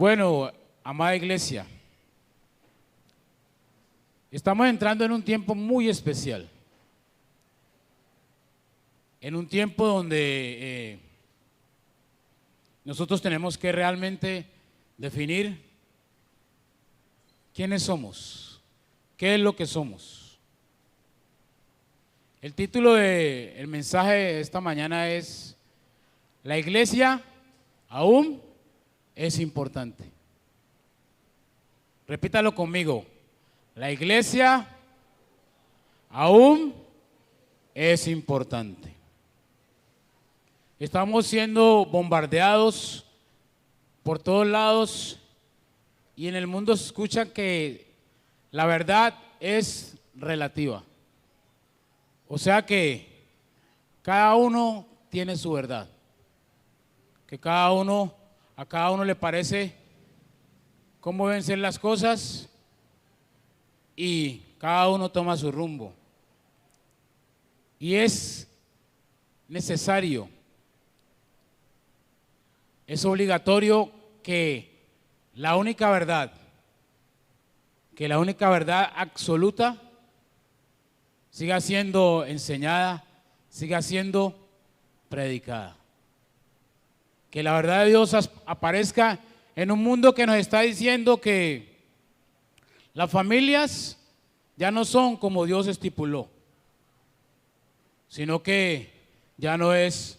Bueno, amada iglesia, estamos entrando en un tiempo muy especial, en un tiempo donde nosotros tenemos que realmente definir quiénes somos, qué es lo que somos. El título del mensaje de esta mañana es: la iglesia aún es importante. Repítalo conmigo: la iglesia aún es importante. Estamos siendo bombardeados por todos lados y en el mundo se escucha que la verdad es relativa. O sea que cada uno tiene su verdad, que a cada uno le parece cómo deben ser las cosas y cada uno toma su rumbo. Y es necesario, es obligatorio que la única verdad absoluta siga siendo enseñada, siga siendo predicada. Que la verdad de Dios aparezca en un mundo que nos está diciendo que las familias ya no son como Dios estipuló, sino que ya no es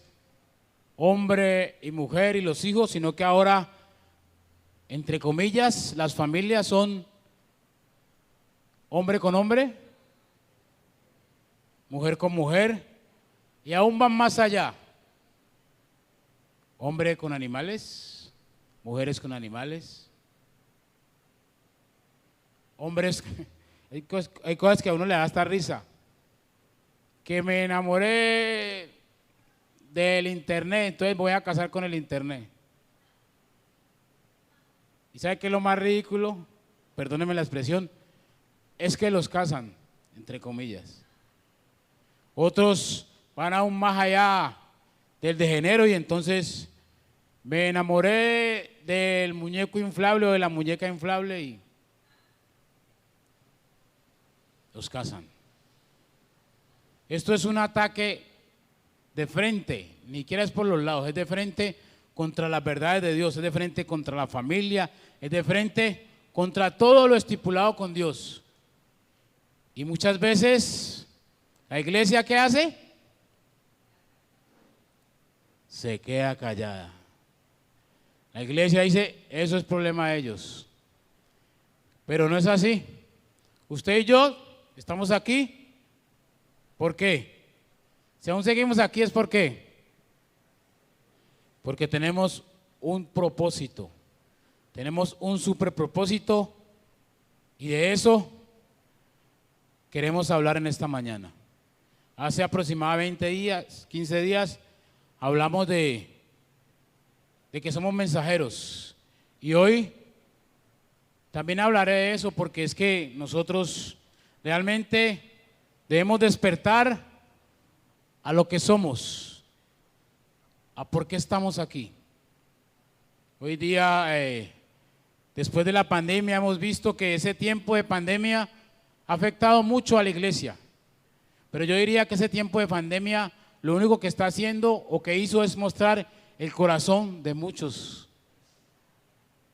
hombre y mujer y los hijos, sino que ahora, entre comillas, las familias son hombre con hombre, mujer con mujer, y aún van más allá: hombre con animales, mujeres con animales, hombres. Hay cosas que a uno le da hasta risa. Que me enamoré del internet, entonces voy a casar con el internet. ¿Y sabe qué es lo más ridículo? Perdóneme la expresión, es que los casan, entre comillas. Otros van aún más allá del degenero y entonces me enamoré del muñeco inflable o de la muñeca inflable y los casan. Esto es un ataque de frente, ni siquiera es por los lados, es de frente contra las verdades de Dios, es de frente contra la familia, es de frente contra todo lo estipulado con Dios. Y muchas veces, ¿la iglesia qué hace? Se queda callada. La iglesia dice: eso es problema de ellos. Pero no es así. Usted y yo estamos aquí. ¿Por qué? Si aún seguimos aquí es porque tenemos un propósito, tenemos un super propósito, y de eso queremos hablar en esta mañana. Hace aproximadamente 15 días, hablamos de que somos mensajeros, y hoy también hablaré de eso, porque es que nosotros realmente debemos despertar a lo que somos, a por qué estamos aquí. Hoy día, después de la pandemia, hemos visto que ese tiempo de pandemia ha afectado mucho a la iglesia, pero yo diría que ese tiempo de pandemia lo único que está haciendo o que hizo es mostrar el corazón de muchos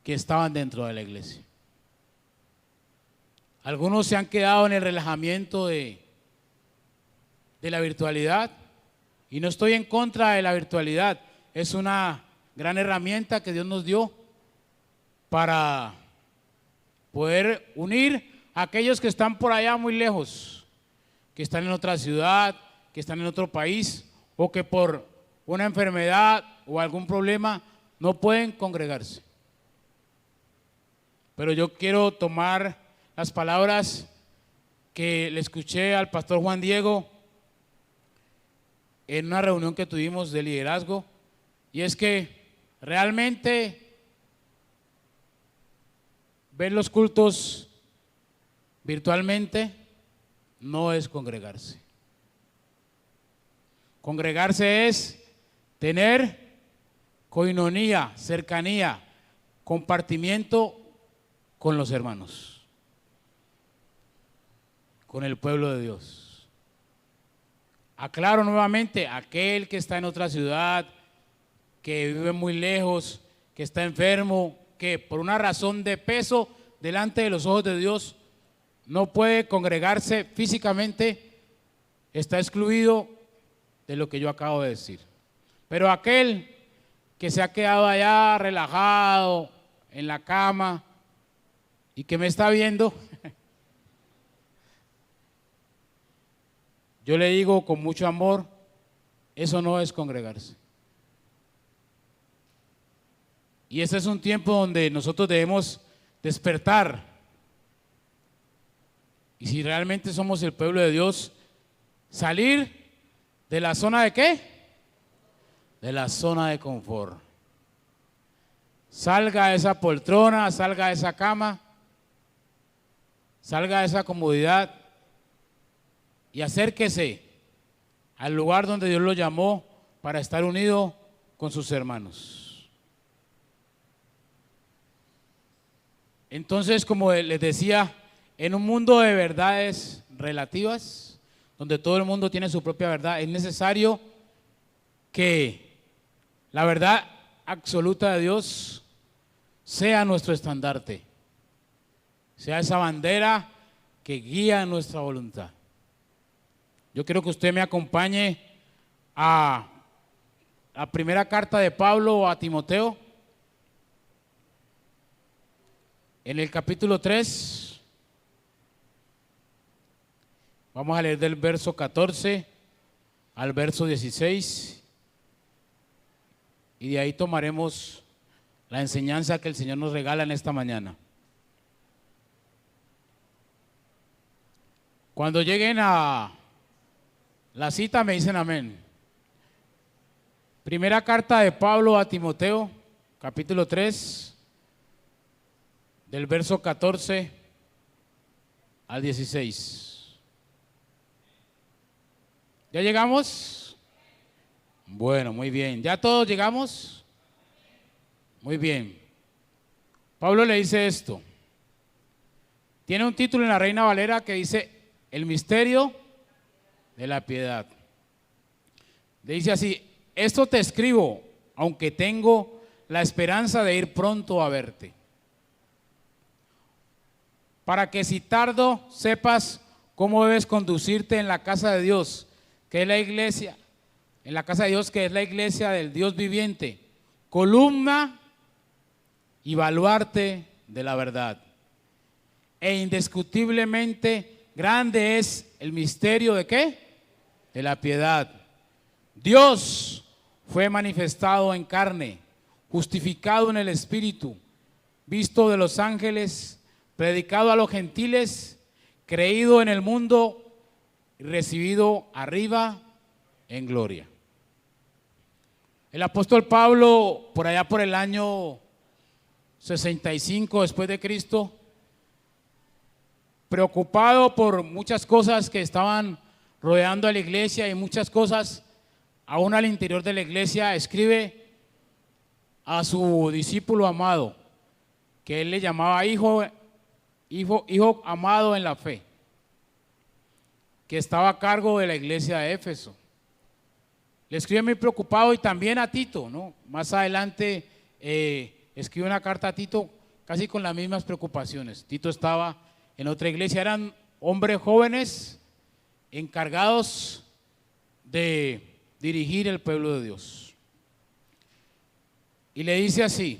que estaban dentro de la iglesia. Algunos se han quedado en el relajamiento de la virtualidad, y no estoy en contra de la virtualidad, es una gran herramienta que Dios nos dio para poder unir a aquellos que están por allá muy lejos, que están en otra ciudad, que están en otro país, o que por una enfermedad o algún problema no pueden congregarse. Pero yo quiero tomar las palabras que le escuché al pastor Juan Diego en una reunión que tuvimos de liderazgo, y es que realmente ver los cultos virtualmente no es congregarse. Congregarse es tener coinonía, cercanía compartimiento con los hermanos, con el pueblo de Dios. Aclaro nuevamente, aquel que está en otra ciudad, que vive muy lejos, que está enfermo, que por una razón de peso delante de los ojos de Dios no puede congregarse físicamente, está excluido de lo que yo acabo de decir. Pero aquel que se ha quedado allá relajado en la cama y que me está viendo, yo le digo con mucho amor, eso no es congregarse. Y este es un tiempo donde nosotros debemos despertar. Y si realmente somos el pueblo de Dios, salir de la zona de ¿qué? De la zona de confort. Salga de esa poltrona, salga de esa cama, salga de esa comodidad y acérquese al lugar donde Dios lo llamó para estar unido con sus hermanos. Entonces, como les decía, en un mundo de verdades relativas, donde todo el mundo tiene su propia verdad, es necesario que la verdad absoluta de Dios sea nuestro estandarte, sea esa bandera que guía nuestra voluntad. Yo quiero que usted me acompañe a la primera carta de Pablo a Timoteo, en el capítulo 3, vamos a leer del verso 14 al verso 16, y de ahí tomaremos la enseñanza que el Señor nos regala en esta mañana. Cuando lleguen a la cita me dicen amén. Primera carta de Pablo a Timoteo, capítulo 3, del verso 14 al 16. ¿Ya llegamos? Bueno, muy bien. ¿Ya todos llegamos? Muy bien. Pablo le dice esto. Tiene un título en la Reina Valera que dice El misterio de la piedad. Le dice así: esto te escribo, aunque tengo la esperanza de ir pronto a verte, para que si tardo sepas cómo debes conducirte en la casa de Dios, que es la iglesia, en la casa de Dios que es la iglesia del Dios viviente, columna y baluarte de la verdad. E indiscutiblemente grande es el misterio ¿de qué? De la piedad. Dios fue manifestado en carne, justificado en el Espíritu, visto de los ángeles, predicado a los gentiles, creído en el mundo y recibido arriba en gloria. El apóstol Pablo, por allá por el año 65 después de Cristo, preocupado por muchas cosas que estaban rodeando a la iglesia y muchas cosas aún al interior de la iglesia, escribe a su discípulo amado, que él le llamaba hijo amado en la fe, que estaba a cargo de la iglesia de Éfeso. Le escribe muy preocupado, y también a Tito, ¿no? Más adelante escribe una carta a Tito casi con las mismas preocupaciones. Tito estaba en otra iglesia, eran hombres jóvenes encargados de dirigir el pueblo de Dios. Y le dice así: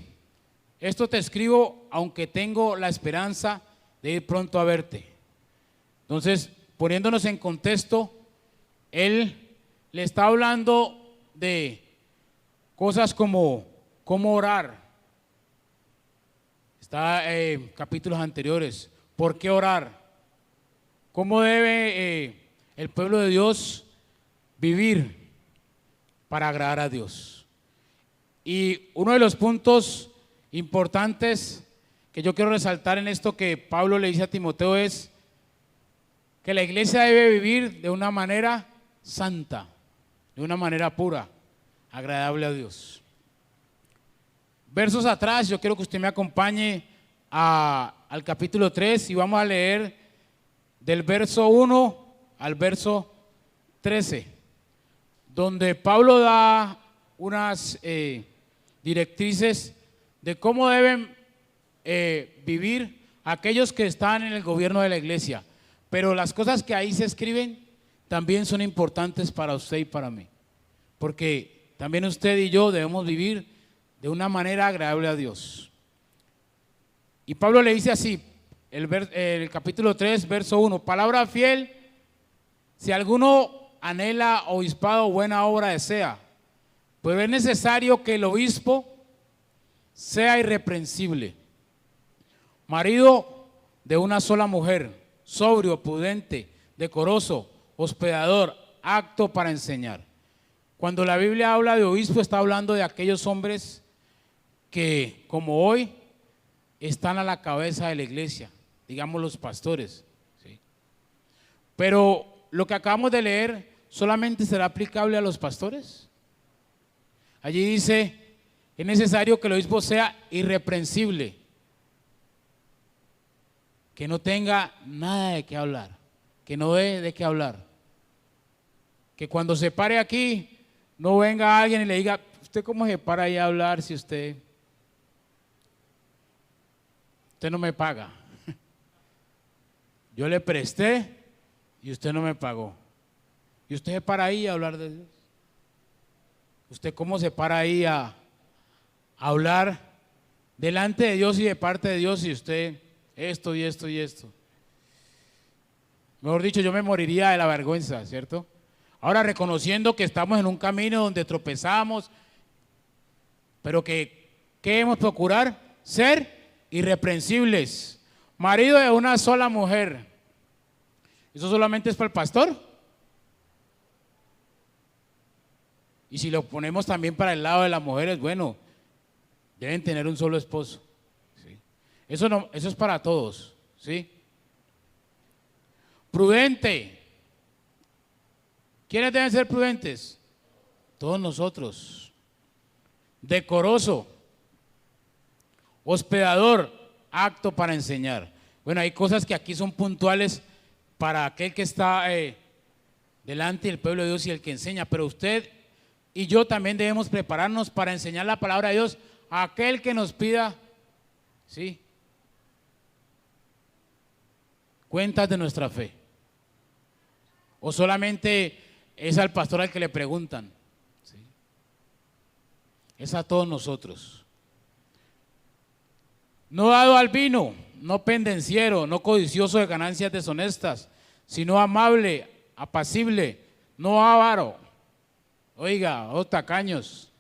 esto te escribo aunque tengo la esperanza de ir pronto a verte. Entonces, poniéndonos en contexto, él le está hablando de cosas como cómo orar. Está en capítulos anteriores. ¿Por qué orar? ¿Cómo debe el pueblo de Dios vivir para agradar a Dios? Y uno de los puntos importantes que yo quiero resaltar en esto que Pablo le dice a Timoteo es que la iglesia debe vivir de una manera santa, de una manera pura, agradable a Dios. versos atrás, yo quiero que usted me acompañe al capítulo 3 y vamos a leer del verso 1 al verso 13, donde Pablo da unas directrices de cómo deben vivir aquellos que están en el gobierno de la iglesia. Pero las cosas que ahí se escriben también son importantes para usted y para mí, porque también usted y yo debemos vivir de una manera agradable a Dios. Y Pablo le dice así, el capítulo 3, verso 1, palabra fiel, si alguno anhela obispado o buena obra desea, pues es necesario que el obispo sea irreprensible, marido de una sola mujer, sobrio, prudente, decoroso, hospedador, apto para enseñar. Cuando la Biblia habla de obispo, está hablando de aquellos hombres que, como hoy, están a la cabeza de la iglesia, digamos los pastores, ¿sí? Pero lo que acabamos de leer, ¿solamente será aplicable a los pastores? Allí dice, es necesario que el obispo sea irreprensible, que no tenga nada de qué hablar, que no dé de qué hablar, que cuando se pare aquí, no venga alguien y le diga, ¿usted cómo se para ahí a hablar si usted no me paga? Yo le presté y usted no me pagó. Y usted se para ahí a hablar de Dios. ¿Usted cómo se para ahí a hablar delante de Dios y de parte de Dios si usted esto y esto y esto? Mejor dicho, yo me moriría de la vergüenza, ¿cierto? Ahora, reconociendo que estamos en un camino donde tropezamos, pero que debemos procurar ser irreprensibles, marido de una sola mujer. ¿Eso solamente es para el pastor? Y si lo ponemos también para el lado de las mujeres, bueno, deben tener un solo esposo, ¿sí? Eso es para todos, ¿sí? Prudente. ¿Quiénes deben ser prudentes? Todos nosotros. Decoroso. Hospedador, apto para enseñar. Bueno, hay cosas que aquí son puntuales para aquel que está delante del pueblo de Dios y el que enseña, pero usted y yo también debemos prepararnos para enseñar la palabra de Dios a aquel que nos pida, ¿sí?, cuentas de nuestra fe. O solamente es al pastor al que le preguntan, ¿sí? Es a todos nosotros. No dado al vino, no pendenciero, no codicioso de ganancias deshonestas, sino amable, apacible, no avaro. Oiga, tacaños.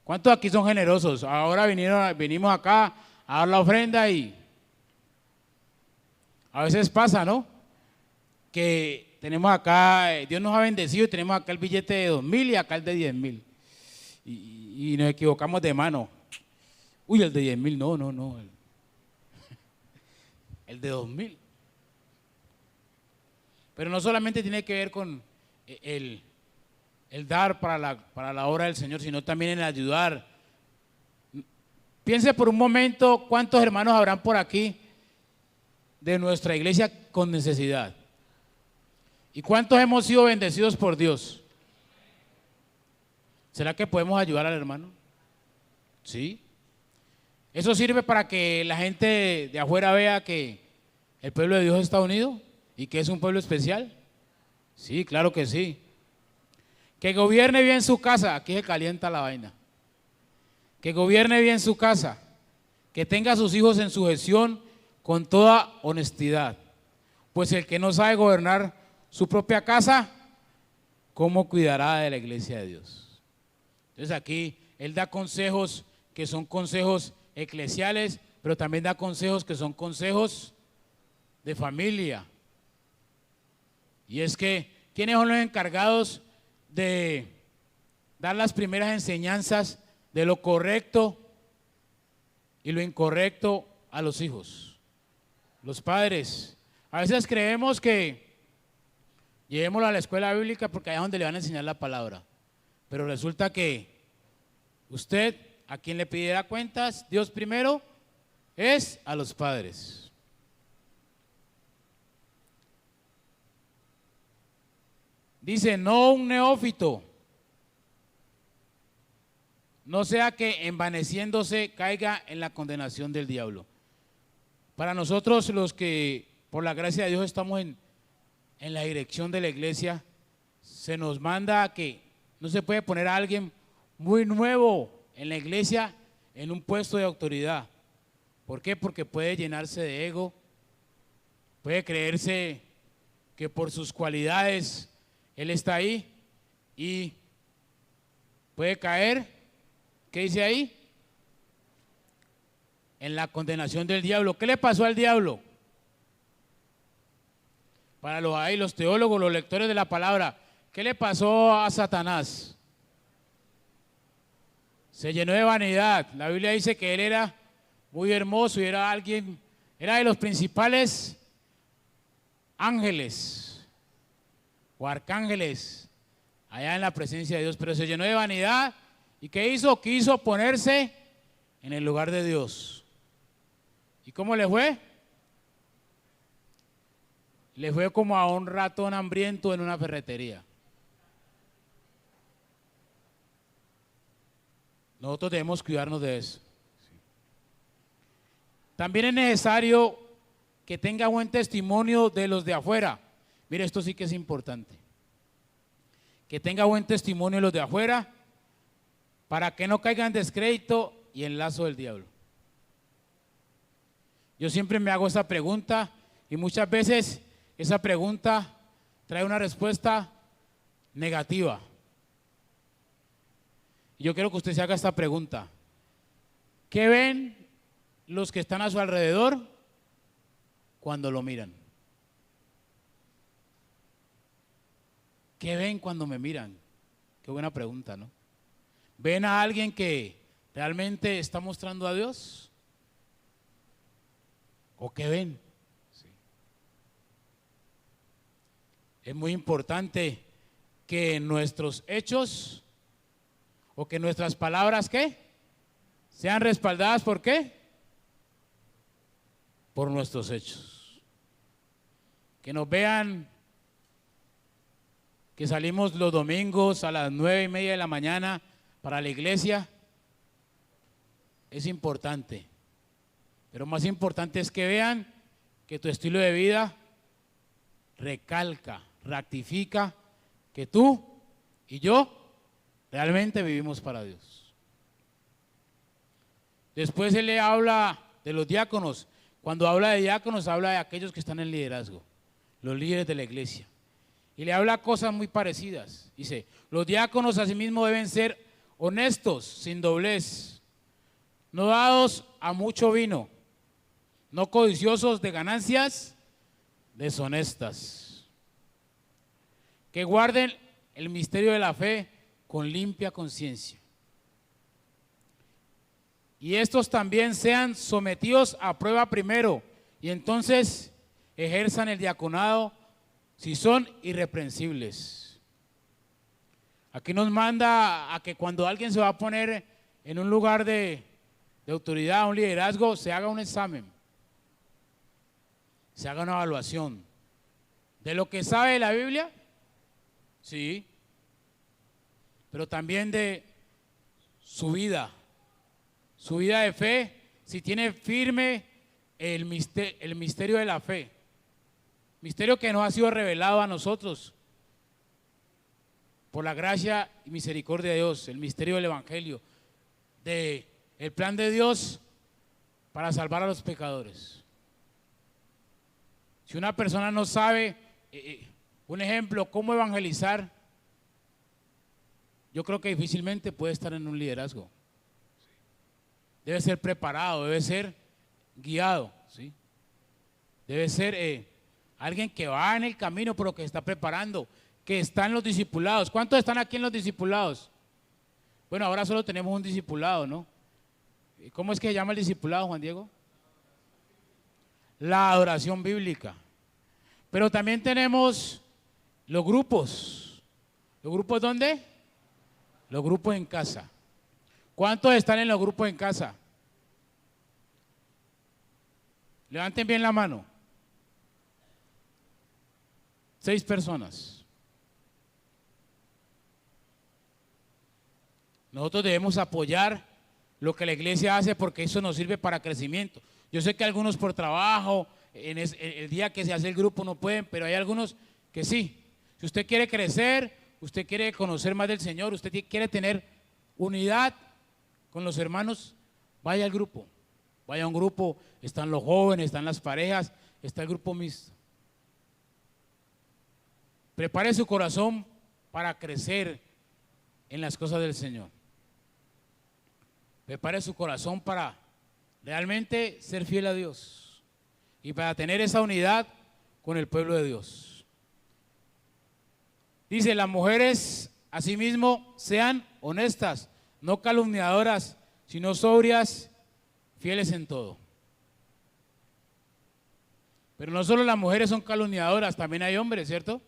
¿Cuántos aquí son generosos? Ahora vinimos acá a dar la ofrenda y a veces pasa, ¿no? Que tenemos acá, Dios nos ha bendecido y tenemos acá el billete de 2,000 y acá el de 10,000. Y nos equivocamos de mano. Uy, el de 10,000, no. El de 2,000. Pero no solamente tiene que ver con el dar para la obra del Señor, sino también en ayudar. Piense por un momento cuántos hermanos habrán por aquí de nuestra iglesia con necesidad. ¿Y cuántos hemos sido bendecidos por Dios? ¿Será que podemos ayudar al hermano? Sí. ¿Eso sirve para que la gente de afuera vea que el pueblo de Dios está unido y que es un pueblo especial? Sí, claro que sí. Que gobierne bien su casa, aquí se calienta la vaina. Que gobierne bien su casa, que tenga a sus hijos en sujeción con toda honestidad. Pues el que no sabe gobernar su propia casa, ¿cómo cuidará de la iglesia de Dios? Entonces aquí él da consejos que son consejos eclesiales, pero también da consejos que son consejos de familia. Y es que, ¿quiénes son los encargados de dar las primeras enseñanzas de lo correcto y lo incorrecto a los hijos? Los padres. A veces creemos que llevémoslo a la escuela bíblica porque ahí es donde le van a enseñar la palabra, pero resulta que Usted, ¿a quién le pedirá cuentas? Dios primero es a los padres. Dice, no un neófito, no sea que envaneciéndose caiga en la condenación del diablo. Para nosotros los que por la gracia de Dios estamos en la dirección de la iglesia, se nos manda a que no se puede poner a alguien muy nuevo en la iglesia en un puesto de autoridad. ¿Por qué? Porque puede llenarse de ego, puede creerse que por sus cualidades él está ahí y puede caer, ¿qué dice ahí? En la condenación del diablo. ¿Qué le pasó al diablo? Para los teólogos, los lectores de la palabra, ¿qué le pasó a Satanás? Se llenó de vanidad. La Biblia dice que él era muy hermoso y era de los principales ángeles o arcángeles allá en la presencia de Dios, pero se llenó de vanidad. ¿Y qué hizo? Quiso ponerse en el lugar de Dios. ¿Y cómo le fue? Le fue como a un ratón hambriento en una ferretería. Nosotros debemos cuidarnos de eso. También es necesario que tenga buen testimonio de los de afuera. Mire, esto sí que es importante. Que tenga buen testimonio de los de afuera para que no caiga en descrédito y en lazo del diablo. Yo siempre me hago esa pregunta y muchas veces esa pregunta trae una respuesta negativa. Y yo quiero que usted se haga esta pregunta. ¿Qué ven los que están a su alrededor cuando lo miran? ¿Qué ven cuando me miran? Qué buena pregunta, ¿no? ¿Ven a alguien que realmente está mostrando a Dios? ¿O qué ven? Sí. Es muy importante que nuestros hechos o que nuestras palabras, ¿qué? Sean respaldadas ¿por qué? Por nuestros hechos. Que nos vean que salimos los domingos a las 9:30 de la mañana para la iglesia, es importante. Pero más importante es que vean que tu estilo de vida recalca, ratifica que tú y yo realmente vivimos para Dios. Después él le habla de los diáconos. Cuando habla de diáconos, habla de aquellos que están en liderazgo, los líderes de la iglesia. Y le habla cosas muy parecidas. Dice, los diáconos asimismo deben ser honestos, sin doblez, no dados a mucho vino, no codiciosos de ganancias deshonestas, que guarden el misterio de la fe con limpia conciencia. Y estos también sean sometidos a prueba primero, y entonces ejerzan el diaconado si son irreprensibles. Aquí nos manda a que cuando alguien se va a poner en un lugar de autoridad, un liderazgo, se haga un examen, se haga una evaluación de lo que sabe de la Biblia, sí, pero también de su vida de fe, si tiene firme el misterio de la fe, misterio que nos ha sido revelado a nosotros por la gracia y misericordia de Dios, el misterio del Evangelio, el plan de Dios para salvar a los pecadores. Si una persona no sabe, un ejemplo, cómo evangelizar, yo creo que difícilmente puede estar en un liderazgo. Debe ser preparado, debe ser guiado, ¿sí? Debe ser alguien que va en el camino, pero que está preparando, que está en los discipulados. ¿Cuántos están aquí en los discipulados? Bueno, ahora solo tenemos un discipulado, ¿no? ¿Cómo es que se llama el discipulado, Juan Diego? La adoración bíblica. Pero también tenemos los grupos. ¿Los grupos dónde? Los grupos en casa. ¿Cuántos están en los grupos en casa? Levanten bien la mano. 6 personas. Nosotros debemos apoyar lo que la iglesia hace porque eso nos sirve para crecimiento. Yo sé que algunos por trabajo, el día que se hace el grupo no pueden, pero hay algunos que sí. Si usted quiere crecer, usted quiere conocer más del Señor, usted quiere tener unidad con los hermanos, vaya al grupo. Vaya a un grupo, están los jóvenes, están las parejas, está el grupo mixto. Prepare su corazón para crecer en las cosas del Señor. Prepare su corazón para realmente ser fiel a Dios y para tener esa unidad con el pueblo de Dios. Dice, las mujeres asimismo sean honestas, no calumniadoras, sino sobrias, fieles en todo. Pero no solo las mujeres son calumniadoras, también hay hombres, ¿cierto?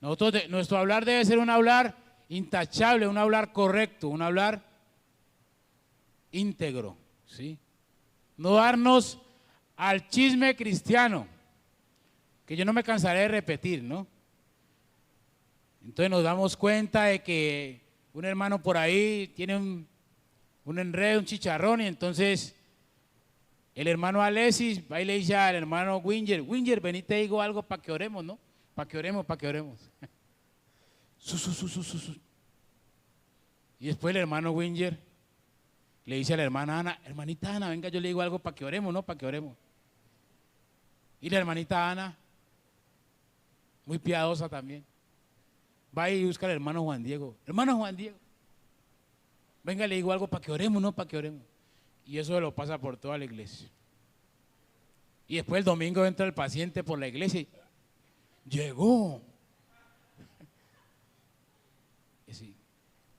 Nuestro hablar debe ser un hablar intachable, un hablar correcto, un hablar íntegro, ¿sí? No darnos al chisme cristiano, que yo no me cansaré de repetir, ¿no? Entonces nos damos cuenta de que un hermano por ahí tiene un enredo, un chicharrón, y entonces el hermano Alexis va y le dice al hermano Winger, vení te digo algo para que oremos, ¿no? Para que oremos. Y después el hermano Winger le dice a la hermana Ana, hermanita Ana, venga, yo le digo algo para que oremos, ¿no? Para que oremos. Y la hermanita Ana, muy piadosa también, va y busca al hermano Juan Diego. Hermano Juan Diego, venga, le digo algo para que oremos, ¿no? Para que oremos. Y eso lo pasa por toda la iglesia. Y después el domingo entra el paciente por la iglesia y llegó.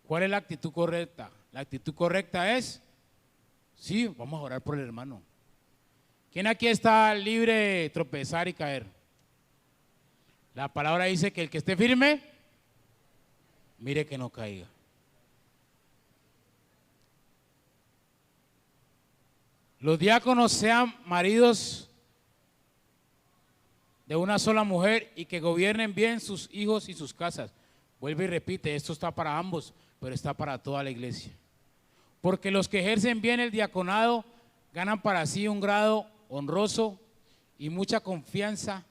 ¿Cuál es la actitud correcta? La actitud correcta es, sí, vamos a orar por el hermano. ¿Quién aquí está libre de tropezar y caer? La palabra dice que el que esté firme, mire que no caiga. Los diáconos sean maridos de una sola mujer y que gobiernen bien sus hijos y sus casas. Vuelve y repite, esto está para ambos, pero está para toda la iglesia. Porque los que ejercen bien el diaconado ganan para sí un grado honroso y mucha confianza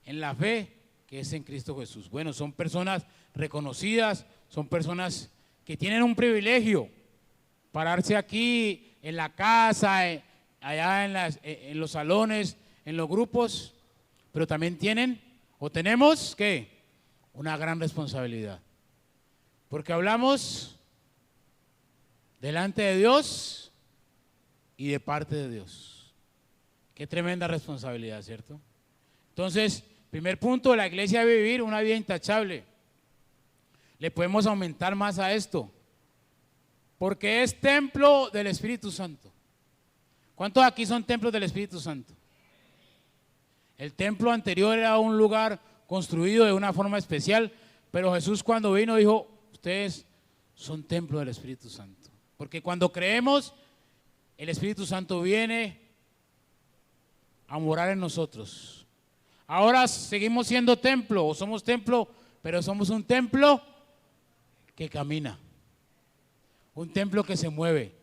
en la fe que es en Cristo Jesús. Bueno, son personas reconocidas, son personas que tienen un privilegio, pararse aquí en la casa, allá en los salones, en los grupos, pero también tienen o tenemos ¿qué? Una gran responsabilidad, porque hablamos delante de Dios y de parte de Dios. Qué tremenda responsabilidad, ¿cierto? Entonces, primer punto, la iglesia debe vivir una vida intachable. Le podemos aumentar más a esto, porque es templo del Espíritu Santo. ¿Cuántos aquí son templos del Espíritu Santo? El templo anterior era un lugar construido de una forma especial, pero Jesús cuando vino dijo, ustedes son templo del Espíritu Santo. Porque cuando creemos, el Espíritu Santo viene a morar en nosotros. Ahora seguimos siendo templo, o somos templo, pero somos un templo que camina, un templo que se mueve,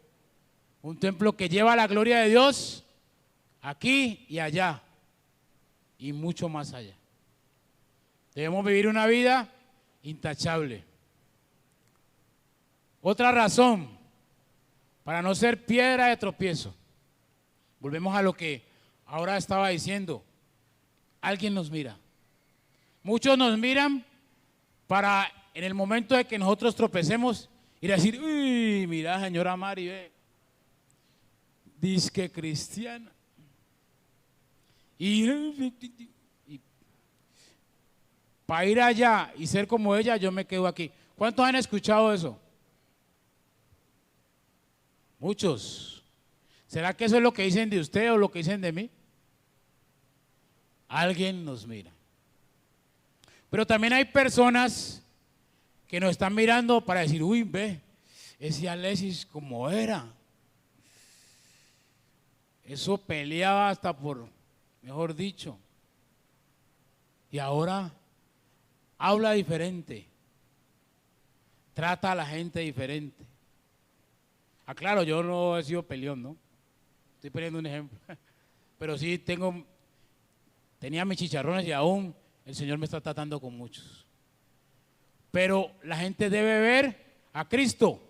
un templo que lleva la gloria de Dios aquí y allá y mucho más allá. Debemos vivir una vida intachable. Otra razón para no ser piedra de tropiezo. Volvemos a lo que ahora estaba diciendo. Alguien nos mira. Muchos nos miran para en el momento de que nosotros tropecemos ir a decir, uy, mira señora Mari, disque cristiana. Y para ir allá y ser como ella, yo me quedo aquí. ¿Cuántos han escuchado eso? Muchos. ¿Será que eso es lo que dicen de usted o lo que dicen de mí? Alguien nos mira. Pero también hay personas que nos están mirando para decir, uy, ve, ese Alexis como era. Eso peleaba hasta por, mejor dicho. Y ahora habla diferente. Trata a la gente diferente. Claro, yo no he sido peleón, ¿no? Estoy poniendo un ejemplo. Pero sí tenía mis chicharrones y aún el Señor me está tratando con muchos. Pero la gente debe ver a Cristo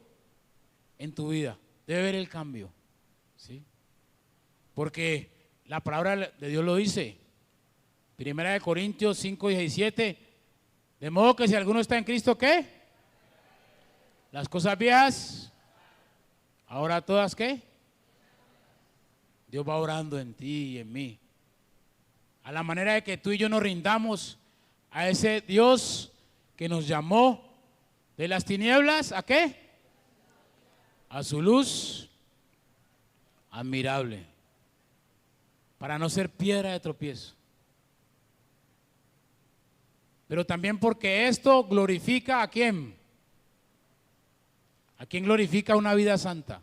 en tu vida. Debe ver el cambio. ¿Sí? Porque la palabra de Dios lo dice. 1 Corintios 5:17. De modo que si alguno está en Cristo, ¿qué? Las cosas viejas, ahora todas, ¿qué? Dios va orando en ti y en mí. A la manera de que tú y yo nos rindamos a ese Dios que nos llamó de las tinieblas, ¿a qué? A su luz admirable. Para no ser piedra de tropiezo. Pero también porque esto glorifica ¿a quién? ¿A quién glorifica una vida santa?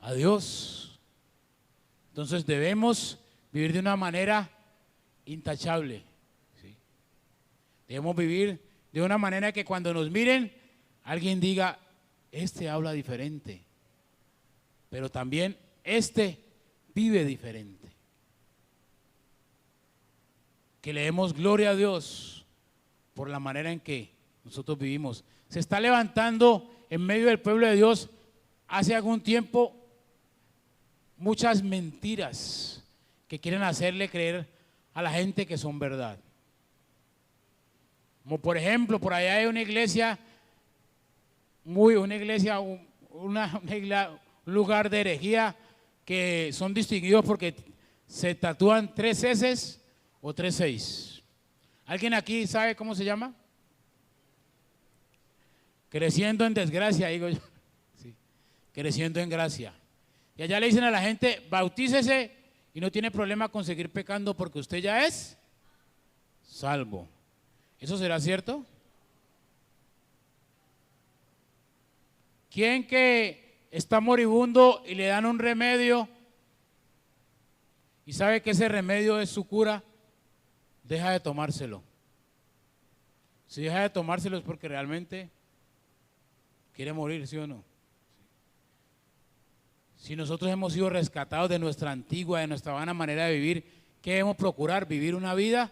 A Dios. Entonces debemos vivir de una manera intachable. ¿Sí? Debemos vivir de una manera que cuando nos miren, alguien diga, este habla diferente. Pero también este vive diferente. Que le demos gloria a Dios por la manera en que nosotros vivimos. Se está levantando en medio del pueblo de Dios hace algún tiempo muchas mentiras que quieren hacerle creer a la gente que son verdad. Como por ejemplo, por allá hay una iglesia, un lugar de herejía que son distinguidos porque se tatúan 3 S o 3 6. ¿Alguien aquí sabe cómo se llama? Creciendo en desgracia, digo yo. Sí. Creciendo en gracia. Y allá le dicen a la gente, bautícese y no tiene problema con seguir pecando porque usted ya es salvo. ¿Eso será cierto? ¿Quién que está moribundo y le dan un remedio y sabe que ese remedio es su cura, deja de tomárselo? Si deja de tomárselo es porque realmente quiere morir, ¿sí o no? Si nosotros hemos sido rescatados de nuestra antigua, de nuestra vana manera de vivir, ¿qué debemos procurar? Vivir una vida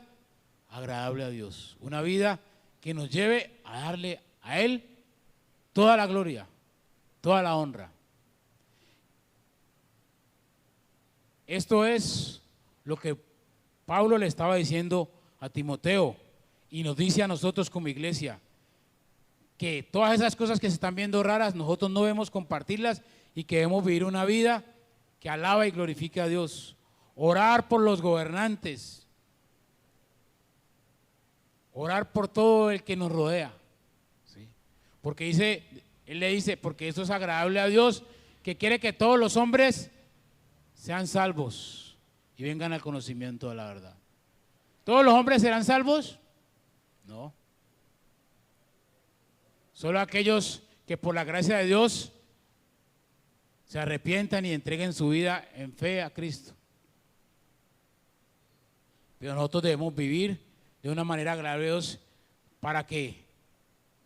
agradable a Dios, una vida que nos lleve a darle a Él toda la gloria, toda la honra. Esto es lo que Pablo le estaba diciendo a Timoteo y nos dice a nosotros como iglesia, que todas esas cosas que se están viendo raras, nosotros no debemos compartirlas y que debemos vivir una vida que alaba y glorifique a Dios. Orar por los gobernantes, orar por todo el que nos rodea, ¿sí? Porque él le dice, porque esto es agradable a Dios, que quiere que todos los hombres sean salvos y vengan al conocimiento de la verdad. ¿Todos los hombres serán salvos? No. Solo aquellos que por la gracia de Dios se arrepientan y entreguen su vida en fe a Cristo. Pero nosotros debemos vivir de una manera agradable a Dios para que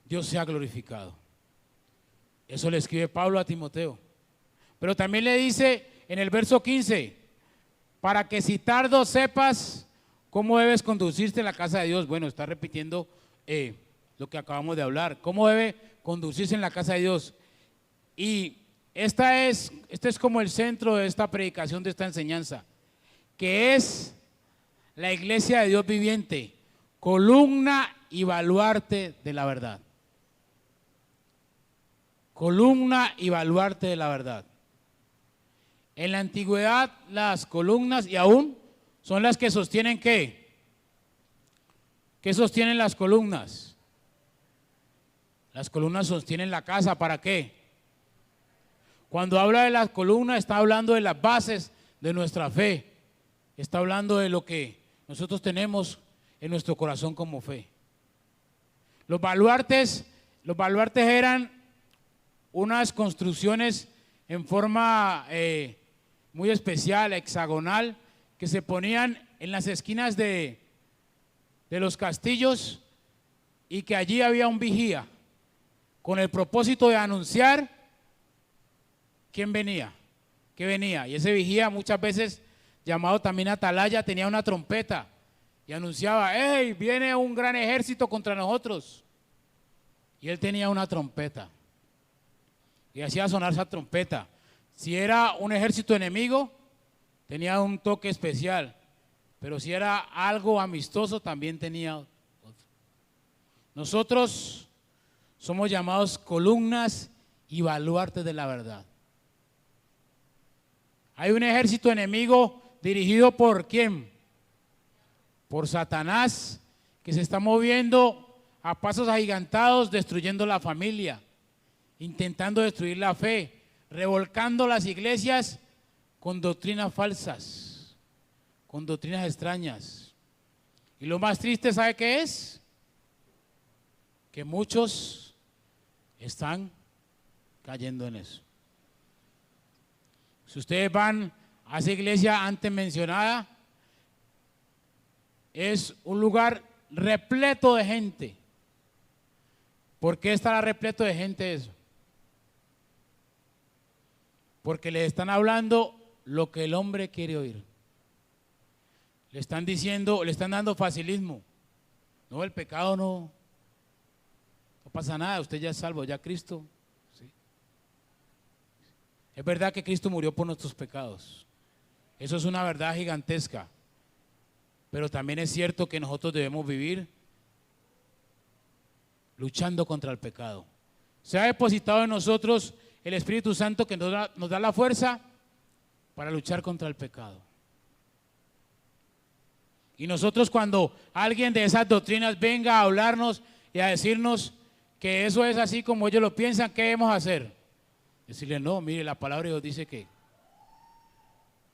Dios sea glorificado. Eso le escribe Pablo a Timoteo. Pero también le dice en el verso 15, para que si tardo sepas cómo debes conducirte en la casa de Dios. Bueno, está repitiendo lo que acabamos de hablar. ¿Cómo debe conducirse en la casa de Dios? Y este es como el centro de esta predicación, de esta enseñanza, que es la iglesia de Dios viviente, columna y baluarte de la verdad. Columna y baluarte de la verdad. En la antigüedad las columnas y aún son las que sostienen ¿qué? ¿Qué sostienen las columnas? Las columnas sostienen la casa, ¿para qué? Cuando habla de las columnas está hablando de las bases de nuestra fe. Está hablando de lo que nosotros tenemos en nuestro corazón como fe. Los baluartes eran unas construcciones en forma muy especial, hexagonal, que se ponían en las esquinas de los castillos y que allí había un vigía con el propósito de anunciar quién venía, qué venía. Y ese vigía, muchas veces llamado también atalaya, tenía una trompeta y anunciaba: ¡hey, viene un gran ejército contra nosotros! Y él tenía una trompeta y hacía sonar esa trompeta. Si era un ejército enemigo, tenía un toque especial, pero si era algo amistoso, también tenía otro. Nosotros somos llamados columnas y baluartes de la verdad. Hay un ejército enemigo dirigido por ¿quién? Por Satanás, que se está moviendo a pasos agigantados, destruyendo la familia, intentando destruir la fe, revolcando las iglesias con doctrinas falsas, con doctrinas extrañas. Y lo más triste, ¿sabe qué es? Que muchos están cayendo en eso. Si ustedes van a esa iglesia antes mencionada, es un lugar repleto de gente. ¿Por qué estará repleto de gente eso? Porque le están hablando lo que el hombre quiere oír. Le están diciendo, le están dando facilismo. No, el pecado no pasa nada, usted ya es salvo, ya Cristo. ¿Sí? Es verdad que Cristo murió por nuestros pecados. Eso es una verdad gigantesca. Pero también es cierto que nosotros debemos vivir luchando contra el pecado. Se ha depositado en nosotros el Espíritu Santo que nos da la fuerza para luchar contra el pecado. Y nosotros, cuando alguien de esas doctrinas venga a hablarnos y a decirnos que eso es así como ellos lo piensan, ¿qué debemos hacer? Decirle: no, mire, la palabra de Dios dice que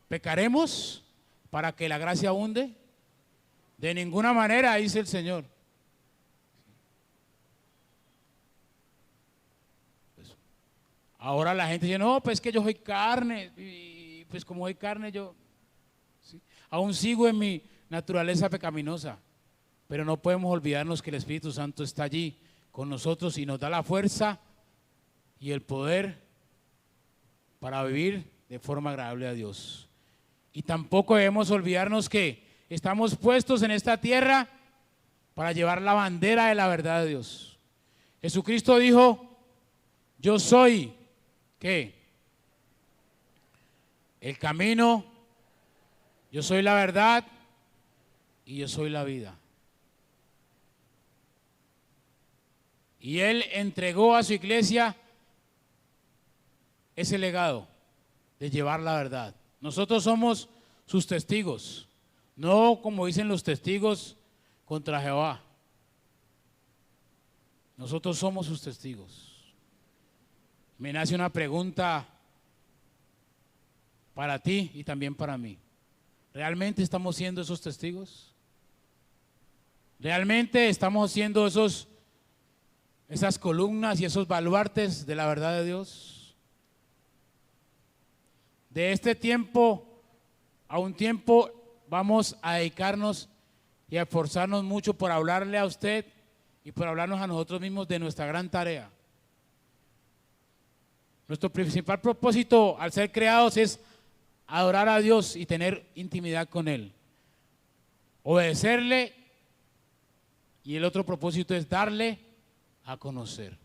pecaremos para que la gracia abunde. De ninguna manera, dice el Señor. Pues, ahora la gente dice: no, pues que yo soy carne, y pues como soy carne yo, ¿sí?, aún sigo en mi naturaleza pecaminosa. Pero no podemos olvidarnos que el Espíritu Santo está allí con nosotros y nos da la fuerza y el poder para vivir de forma agradable a Dios. Y tampoco debemos olvidarnos que estamos puestos en esta tierra para llevar la bandera de la verdad de Dios. Jesucristo dijo: yo soy, ¿qué? El camino, yo soy la verdad y yo soy la vida. Y Él entregó a su iglesia ese legado de llevar la verdad. Nosotros somos sus testigos, no como dicen los testigos contra Jehová. Nosotros somos sus testigos. Me nace una pregunta para ti y también para mí. ¿Realmente estamos siendo esos testigos? ¿Realmente estamos siendo esas columnas y esos baluartes de la verdad de Dios? De este tiempo a un tiempo vamos a dedicarnos y a esforzarnos mucho por hablarle a usted y por hablarnos a nosotros mismos de nuestra gran tarea. Nuestro principal propósito al ser creados es adorar a Dios y tener intimidad con Él, obedecerle, y el otro propósito es darle a conocer.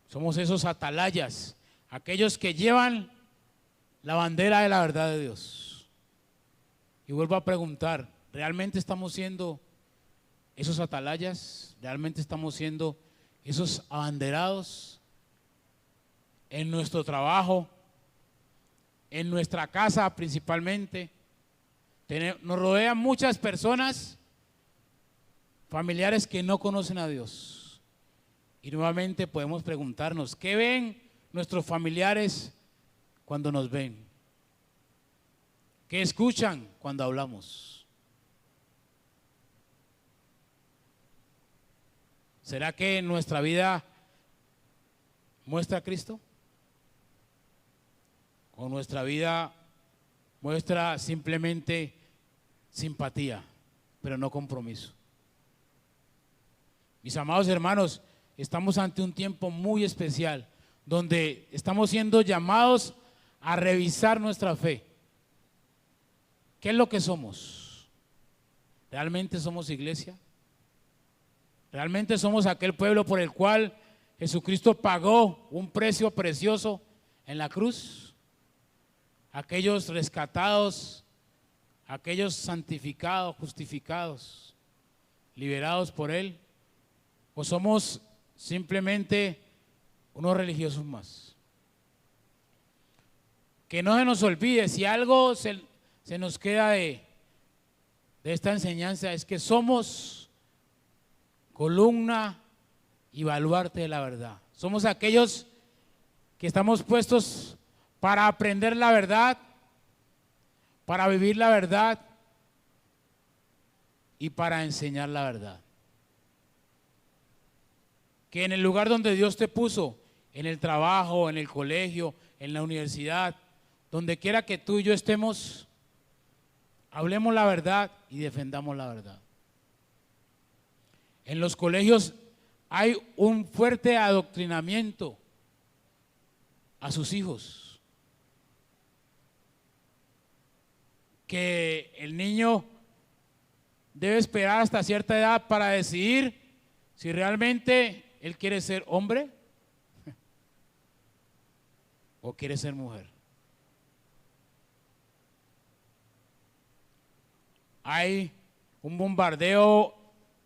Somos esos atalayas, aquellos que llevan la bandera de la verdad de Dios. Y vuelvo a preguntar: ¿realmente estamos siendo esos atalayas? ¿Realmente estamos siendo esos abanderados en nuestro trabajo, en nuestra casa principalmente? Nos rodean muchas personas, familiares que no conocen a Dios. Y nuevamente podemos preguntarnos: ¿qué ven nuestros familiares cuando nos ven? ¿Qué escuchan cuando hablamos? ¿Será que nuestra vida muestra a Cristo? ¿O nuestra vida muestra simplemente simpatía, pero no compromiso? Mis amados hermanos, estamos ante un tiempo muy especial, donde estamos siendo llamados a revisar nuestra fe. ¿Qué es lo que somos? ¿Realmente somos iglesia? ¿Realmente somos aquel pueblo por el cual Jesucristo pagó un precio precioso en la cruz? Aquellos rescatados, aquellos santificados, justificados, liberados por Él. ¿O somos simplemente unos religiosos más? Que no se nos olvide, si algo se nos queda de esta enseñanza, es que somos columna y baluarte de la verdad. Somos aquellos que estamos puestos para aprender la verdad, para vivir la verdad y para enseñar la verdad. Que en el lugar donde Dios te puso, en el trabajo, en el colegio, en la universidad, donde quiera que tú y yo estemos, hablemos la verdad y defendamos la verdad. En los colegios hay un fuerte adoctrinamiento a sus hijos. Que el niño debe esperar hasta cierta edad para decidir si realmente él quiere ser hombre o quiere ser mujer. Hay un bombardeo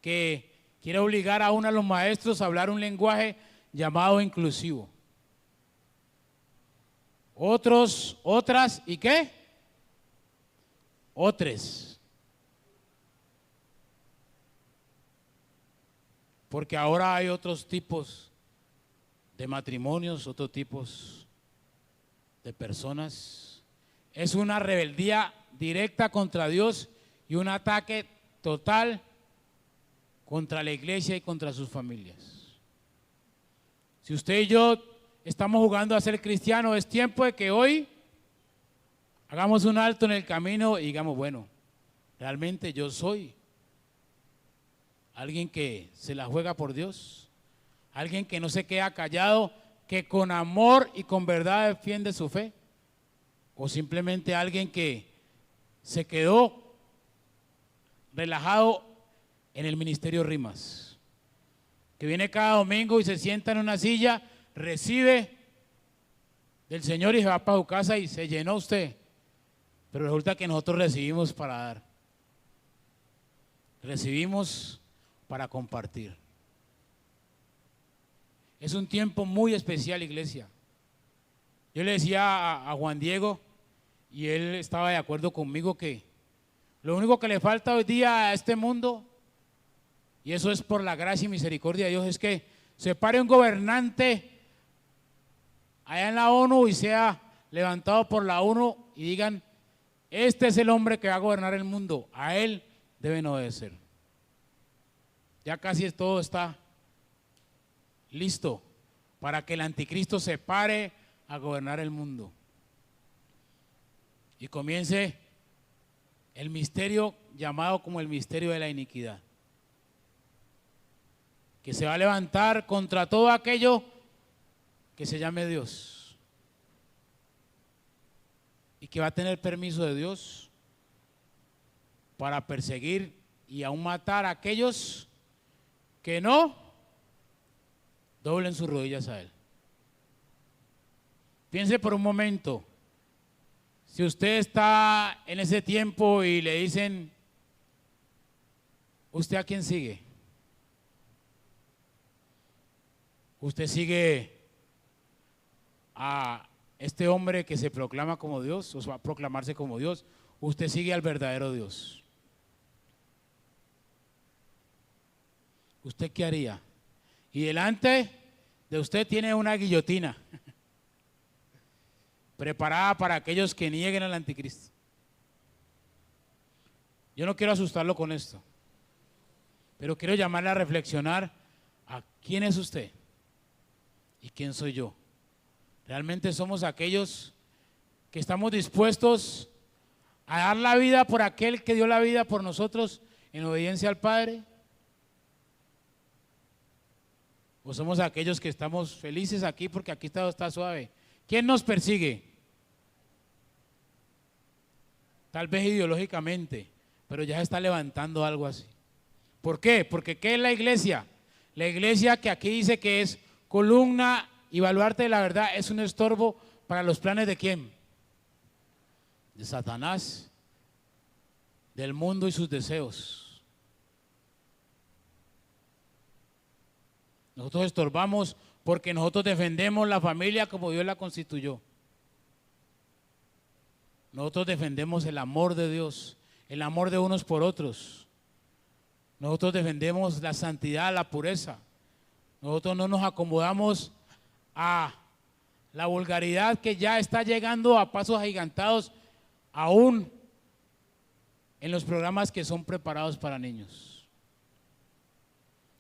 que quiere obligar a uno de los maestros a hablar un lenguaje llamado inclusivo. Otras, ¿y qué? Otros. Porque ahora hay otros tipos de matrimonios, otros tipos de personas. Es una rebeldía directa contra Dios y un ataque total contra la iglesia y contra sus familias. Si usted y yo estamos jugando a ser cristianos, es tiempo de que hoy hagamos un alto en el camino y digamos, bueno, realmente yo soy alguien que se la juega por Dios, alguien que no se queda callado, que con amor y con verdad defiende su fe, o simplemente alguien que se quedó relajado en el ministerio Rimas, que viene cada domingo y se sienta en una silla, recibe del Señor y se va para su casa y se llenó usted, pero resulta que nosotros recibimos para dar, recibimos para compartir. Es un tiempo muy especial, iglesia. Yo le decía a Juan Diego, y él estaba de acuerdo conmigo, que lo único que le falta hoy día a este mundo, y eso es por la gracia y misericordia de Dios, es que se pare un gobernante allá en la ONU y sea levantado por la ONU y digan, este es el hombre que va a gobernar el mundo, a él deben obedecer. Ya casi todo está listo para que el anticristo se pare a gobernar el mundo y comience el misterio llamado como el misterio de la iniquidad, que se va a levantar contra todo aquello que se llame Dios y que va a tener permiso de Dios para perseguir y aún matar a aquellos que no doblen sus rodillas a Él. Piense por un momento, si usted está en ese tiempo y le dicen, ¿usted a quién sigue? ¿Usted sigue a este hombre que se proclama como Dios, o va a proclamarse como Dios? ¿Usted sigue al verdadero Dios? ¿Usted qué haría? Y delante de usted tiene una guillotina preparada para aquellos que nieguen al anticristo. Yo no quiero asustarlo con esto, pero quiero llamarle a reflexionar a quién es usted ¿Y quién soy yo? ¿Realmente somos aquellos que estamos dispuestos a dar la vida por aquel que dio la vida por nosotros en obediencia al Padre? ¿O somos aquellos que estamos felices aquí porque aquí todo está suave? ¿Quién nos persigue? Tal vez ideológicamente, pero ya se está levantando algo así. ¿Por qué? Porque ¿qué es la iglesia? La iglesia que aquí dice que es columna y baluarte de la verdad es un estorbo para los planes ¿de quién? De Satanás, del mundo y sus deseos. Nosotros estorbamos porque nosotros defendemos la familia como Dios la constituyó. Nosotros defendemos el amor de Dios, el amor de unos por otros. Nosotros defendemos la santidad, la pureza. Nosotros no nos acomodamos a la vulgaridad que ya está llegando a pasos agigantados aún en los programas que son preparados para niños.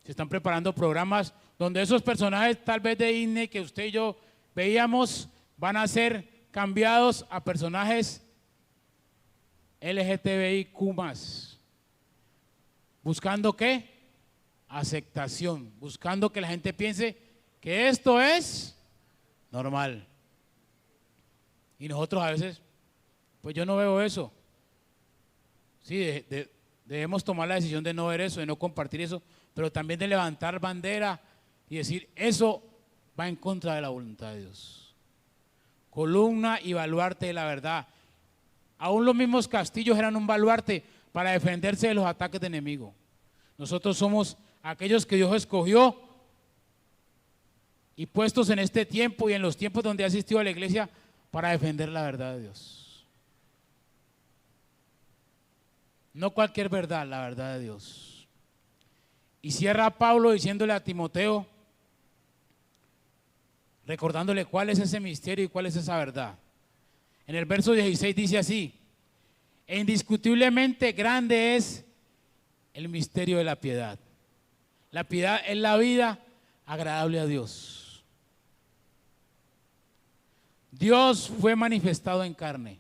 Se están preparando programas donde esos personajes tal vez de Disney que usted y yo veíamos van a ser cambiados a personajes LGTBIQ+. ¿Buscando qué? Aceptación, buscando que la gente piense que esto es normal. Y nosotros a veces, pues yo no veo eso. Sí, debemos tomar la decisión de no ver eso, de no compartir eso, pero también de levantar bandera y decir, eso va en contra de la voluntad de Dios. Columna y baluarte de la verdad. Aún los mismos castillos eran un baluarte para defenderse de los ataques de enemigos. Nosotros somos aquellos que Dios escogió y puestos en este tiempo y en los tiempos donde ha asistido a la iglesia para defender la verdad de Dios. No cualquier verdad, la verdad de Dios. Y cierra Pablo diciéndole a Timoteo, recordándole cuál es ese misterio y cuál es esa verdad. En el verso 16 dice así: e indiscutiblemente grande es el misterio de la piedad. La piedad es la vida agradable a Dios. Dios fue manifestado en carne.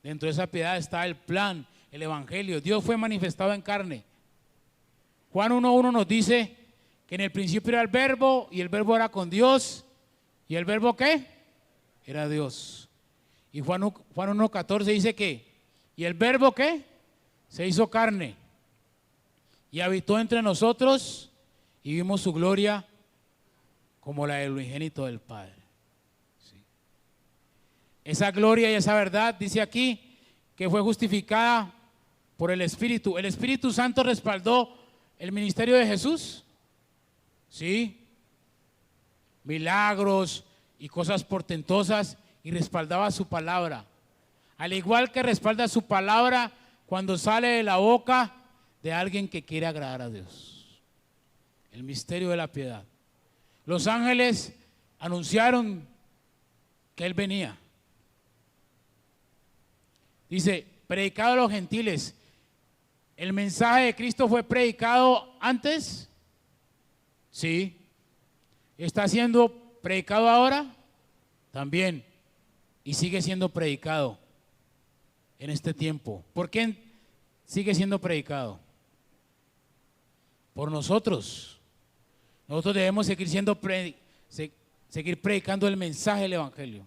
Dentro de esa piedad está el plan, el evangelio. Dios fue manifestado en carne. Juan 1:1 nos dice que en el principio era el verbo y el verbo era con Dios. ¿Y el verbo qué? Era Dios. Y Juan 1:14 dice que, ¿y el verbo qué? Se hizo carne y habitó entre nosotros y vimos su gloria como la del unigénito del Padre. Sí. Esa gloria y esa verdad, dice aquí, que fue justificada por el Espíritu. ¿El Espíritu Santo respaldó el ministerio de Jesús? Sí. Milagros y cosas portentosas, y respaldaba su palabra. Al igual que respalda su palabra cuando sale de la boca de alguien que quiere agradar a Dios. El misterio de la piedad. Los ángeles anunciaron que Él venía. Dice, predicado a los gentiles. ¿El mensaje de Cristo fue predicado antes? Sí. ¿Está siendo predicado ahora? También. Y sigue siendo predicado en este tiempo. ¿Por qué sigue siendo predicado? Por nosotros. Nosotros debemos seguir seguir predicando el mensaje del evangelio.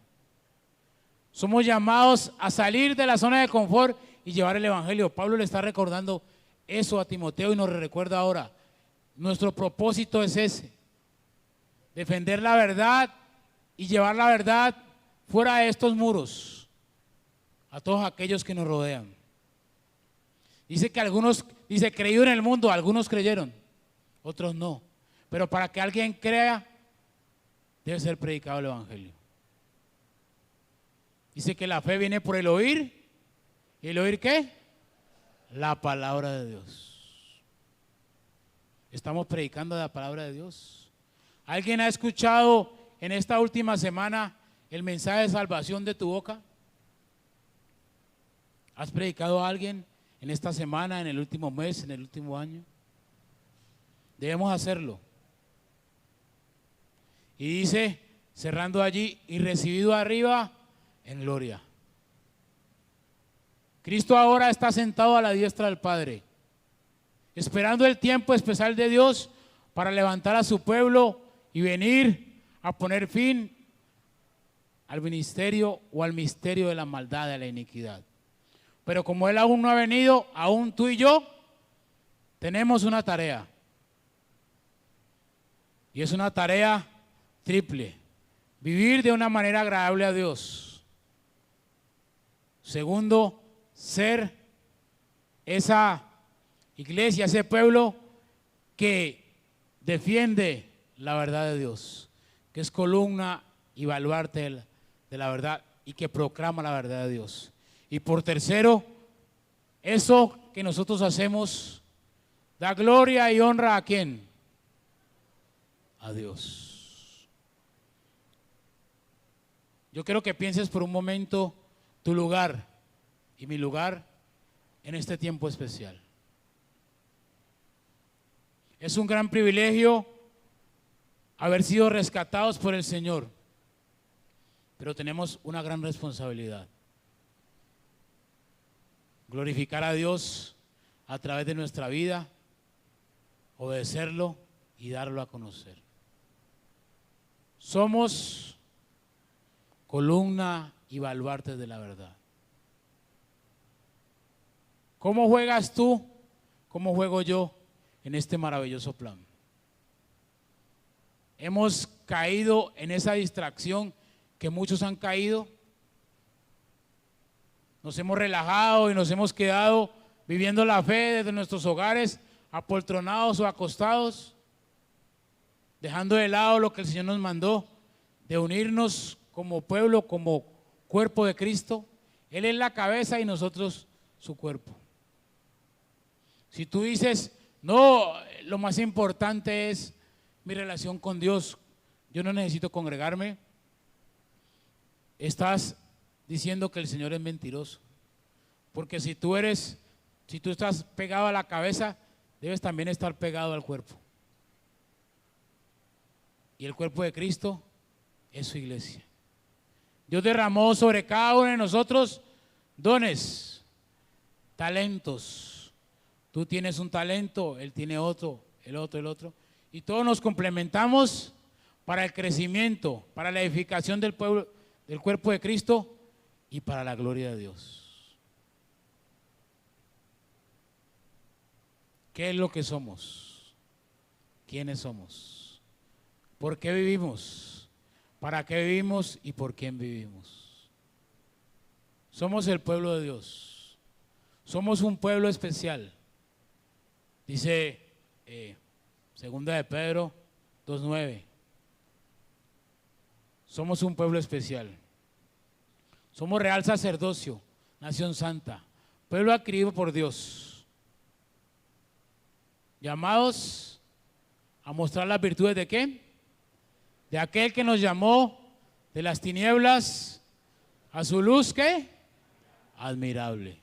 Somos llamados a salir de la zona de confort y llevar el evangelio. Pablo le está recordando eso a Timoteo y nos recuerda ahora. Nuestro propósito es ese: defender la verdad y llevar la verdad fuera de estos muros a todos aquellos que nos rodean. Dice que algunos, dice, creído en el mundo, algunos creyeron, otros no. Pero para que alguien crea, debe ser predicado el evangelio. Dice que la fe viene por el oír. ¿Y el oír qué? La palabra de Dios. Estamos predicando la palabra de Dios. ¿Alguien ha escuchado en esta última semana el mensaje de salvación de tu boca? ¿Has predicado a alguien en esta semana, en el último mes, en el último año? Debemos hacerlo. Y dice cerrando allí, y recibido arriba en gloria. Cristo ahora está sentado a la diestra del Padre, esperando el tiempo especial de Dios para levantar a su pueblo y venir a poner fin al ministerio o al misterio de la maldad, de la iniquidad. Pero como Él aún no ha venido, aún tú y yo tenemos una tarea. Y es una tarea triple: vivir de una manera agradable a Dios. Segundo, ser esa iglesia, ese pueblo que defiende la verdad de Dios, que es columna y baluarte de la verdad y que proclama la verdad de Dios. Y por tercero, eso que nosotros hacemos da gloria y honra ¿a quién? A Dios. Yo quiero que pienses por un momento tu lugar y mi lugar en este tiempo especial. Es un gran privilegio haber sido rescatados por el Señor, pero tenemos una gran responsabilidad: glorificar a Dios a través de nuestra vida, obedecerlo y darlo a conocer. Somos columna y baluarte de la verdad. ¿Cómo juegas tú? ¿Cómo juego yo en este maravilloso plan? Hemos caído en esa distracción que muchos han caído. Nos hemos relajado y nos hemos quedado viviendo la fe desde nuestros hogares, apoltronados o acostados, dejando de lado lo que el Señor nos mandó, de unirnos como pueblo, como cuerpo de Cristo. Él es la cabeza y nosotros su cuerpo. Si tú dices, no, lo más importante es mi relación con Dios, yo no necesito congregarme, estás diciendo que el Señor es mentiroso. Porque si tú estás pegado a la cabeza, debes también estar pegado al cuerpo. Y el cuerpo de Cristo es su iglesia. Dios derramó sobre cada uno de nosotros dones, talentos. Tú tienes un talento, Él tiene otro, el otro. Y todos nos complementamos para el crecimiento, para la edificación del pueblo, del cuerpo de Cristo y para la gloria de Dios. ¿Qué es lo que somos? ¿Quiénes somos? ¿Por qué vivimos? ¿Para qué vivimos y por quién vivimos? Somos el pueblo de Dios. Somos un pueblo especial. Dice Segunda de Pedro 2:9. Somos un pueblo especial. Somos real sacerdocio, nación santa, pueblo adquirido por Dios, llamados a mostrar las virtudes ¿de qué? De aquel que nos llamó de las tinieblas a su luz, ¿qué? Admirable.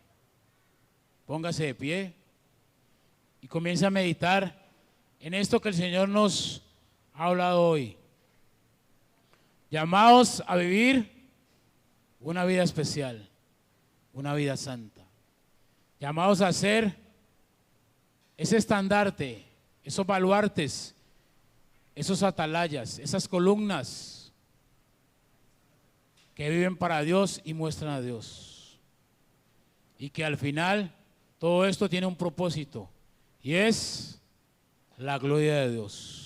Póngase de pie y comience a meditar en esto que el Señor nos ha hablado hoy. Llamados a vivir una vida especial, una vida santa. Llamados a ser ese estandarte, esos baluartes, esos atalayas, esas columnas que viven para Dios y muestran a Dios. Y que al final todo esto tiene un propósito y es la gloria de Dios.